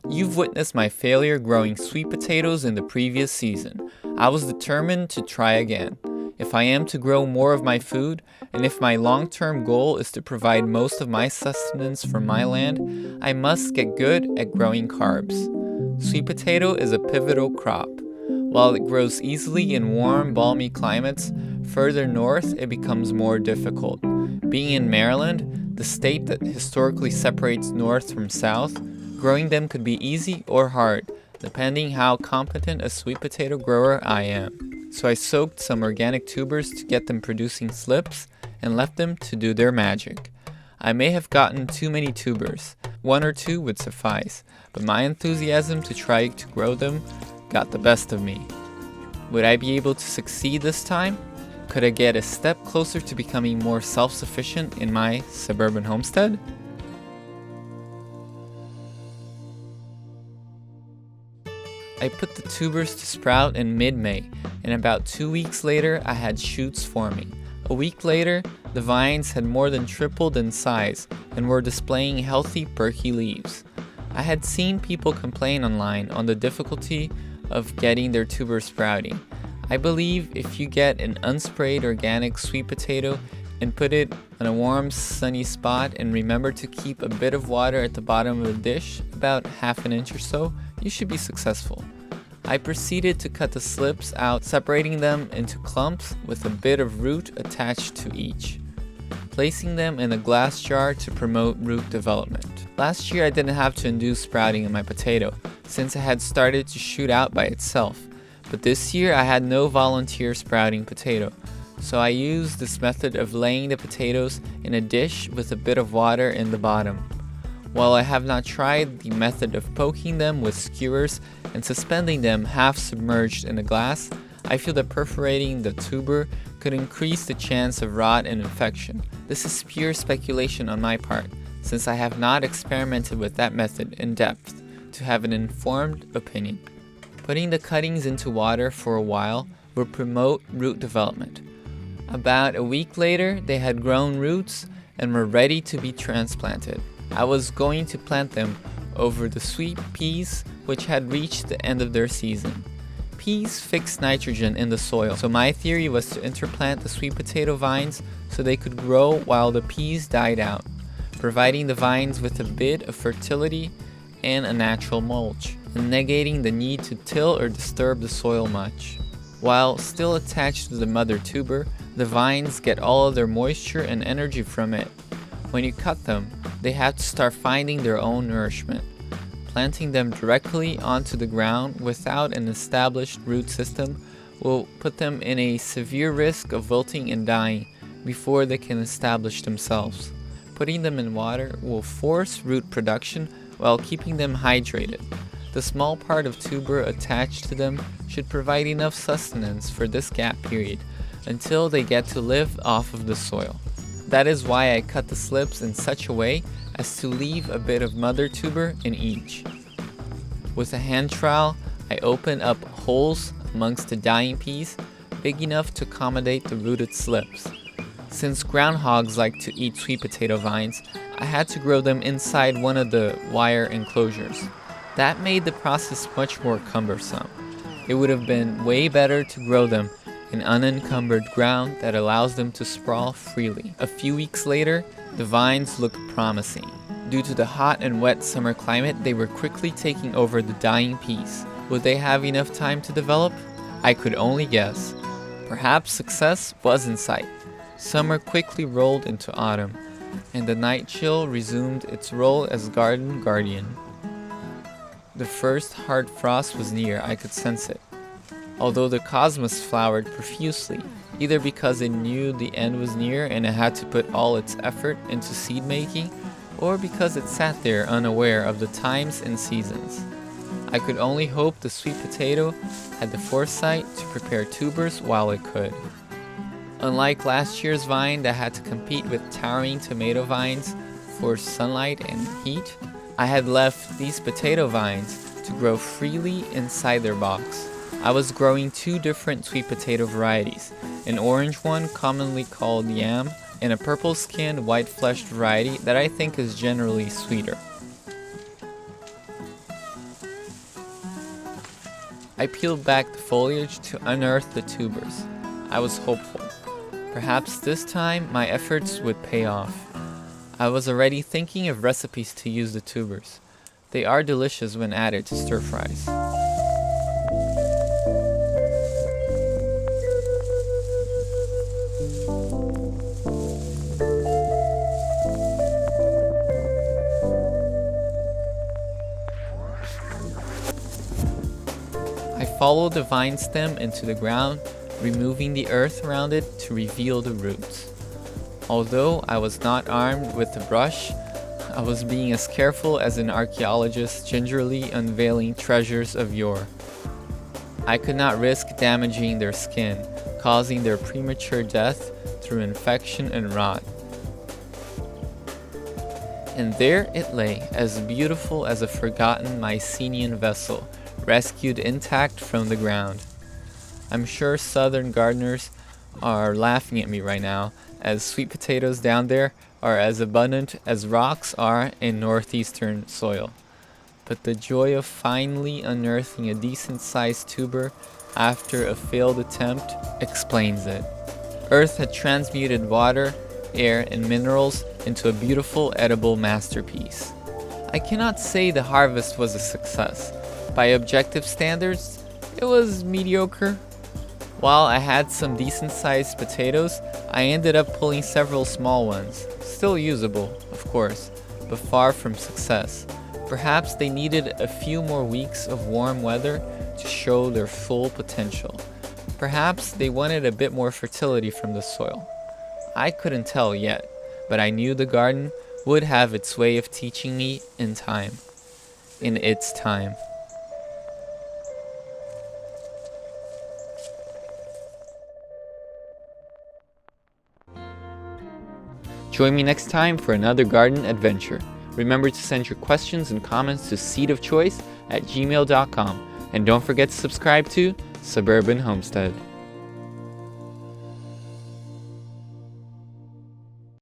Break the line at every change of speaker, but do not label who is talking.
You've witnessed my failure growing sweet potatoes in the previous season. I was determined to try again. If I am to grow more of my food, and if my long-term goal is to provide most of my sustenance from my land, I must get good at growing carbs. Sweet potato is a pivotal crop. While it grows easily in warm, balmy climates, further north it becomes more difficult. Being in Maryland, the state that historically separates north from south, growing them could be easy or hard, depending how competent a sweet potato grower I am. So I soaked some organic tubers to get them producing slips and left them to do their magic. I may have gotten too many tubers. 1 or 2 would suffice, but my enthusiasm to try to grow them got the best of me. Would I be able to succeed this time? Could I get a step closer to becoming more self-sufficient in my suburban homestead? I put the tubers to sprout in mid-May, and about 2 weeks later I had shoots forming. A week later, the vines had more than tripled in size and were displaying healthy, perky leaves. I had seen people complain online on the difficulty of getting their tubers sprouting. I believe if you get an unsprayed organic sweet potato and put it on a warm, sunny spot and remember to keep a bit of water at the bottom of the dish, about ½ an inch or so, you should be successful. I proceeded to cut the slips out, separating them into clumps with a bit of root attached to each, placing them in a glass jar to promote root development. Last year I didn't have to induce sprouting in my potato, since it had started to shoot out by itself. But this year I had no volunteer sprouting potato, so I used this method of laying the potatoes in a dish with a bit of water in the bottom. While I have not tried the method of poking them with skewers and suspending them half submerged in a glass, I feel that perforating the tuber could increase the chance of rot and infection. This is pure speculation on my part, since I have not experimented with that method in depth to have an informed opinion. Putting the cuttings into water for a while will promote root development. About a week later, they had grown roots and were ready to be transplanted. I was going to plant them over the sweet peas, which had reached the end of their season. Peas fix nitrogen in the soil, so my theory was to interplant the sweet potato vines so they could grow while the peas died out, providing the vines with a bit of fertility and a natural mulch, and negating the need to till or disturb the soil much. While still attached to the mother tuber, the vines get all of their moisture and energy from it. When you cut them, they have to start finding their own nourishment. Planting them directly onto the ground without an established root system will put them in a severe risk of wilting and dying before they can establish themselves. Putting them in water will force root production while keeping them hydrated. The small part of tuber attached to them should provide enough sustenance for this gap period until they get to live off of the soil. That is why I cut the slips in such a way as to leave a bit of mother tuber in each. With a hand trowel, I open up holes amongst the dying peas big enough to accommodate the rooted slips. Since groundhogs like to eat sweet potato vines, I had to grow them inside one of the wire enclosures. That made the process much more cumbersome. It would have been way better to grow them in unencumbered ground that allows them to sprawl freely. A few weeks later, the vines looked promising. Due to the hot and wet summer climate, they were quickly taking over the dying peas. Would they have enough time to develop? I could only guess. Perhaps success was in sight. Summer quickly rolled into autumn, and the night chill resumed its role as garden guardian. The first hard frost was near, I could sense it. Although the cosmos flowered profusely, either because it knew the end was near and it had to put all its effort into seed making, or because it sat there unaware of the times and seasons. I could only hope the sweet potato had the foresight to prepare tubers while it could. Unlike last year's vine that had to compete with towering tomato vines for sunlight and heat, I had left these potato vines to grow freely inside their box. I was growing 2 different sweet potato varieties, an orange one commonly called yam, and a purple-skinned, white-fleshed variety that I think is generally sweeter. I peeled back the foliage to unearth the tubers. I was hopeful. Perhaps this time my efforts would pay off. I was already thinking of recipes to use the tubers. They are delicious when added to stir fries. I followed the vine stem into the ground, removing the earth around it to reveal the roots. Although I was not armed with a brush, I was being as careful as an archaeologist gingerly unveiling treasures of yore. I could not risk damaging their skin, causing their premature death through infection and rot. And there it lay, as beautiful as a forgotten Mycenaean vessel, rescued intact from the ground. I'm sure southern gardeners are laughing at me right now, as sweet potatoes down there are as abundant as rocks are in northeastern soil. But the joy of finally unearthing a decent-sized tuber after a failed attempt explains it. Earth had transmuted water, air, and minerals into a beautiful edible masterpiece. I cannot say the harvest was a success. By objective standards, it was mediocre. While I had some decent-sized potatoes, I ended up pulling several small ones. Still usable, of course, but far from success. Perhaps they needed a few more weeks of warm weather to show their full potential. Perhaps they wanted a bit more fertility from the soil. I couldn't tell yet, but I knew the garden would have its way of teaching me in time. In its time. Join me next time for another garden adventure. Remember to send your questions and comments to seedofchoice@gmail.com. And don't forget to subscribe to Suburban Homestead.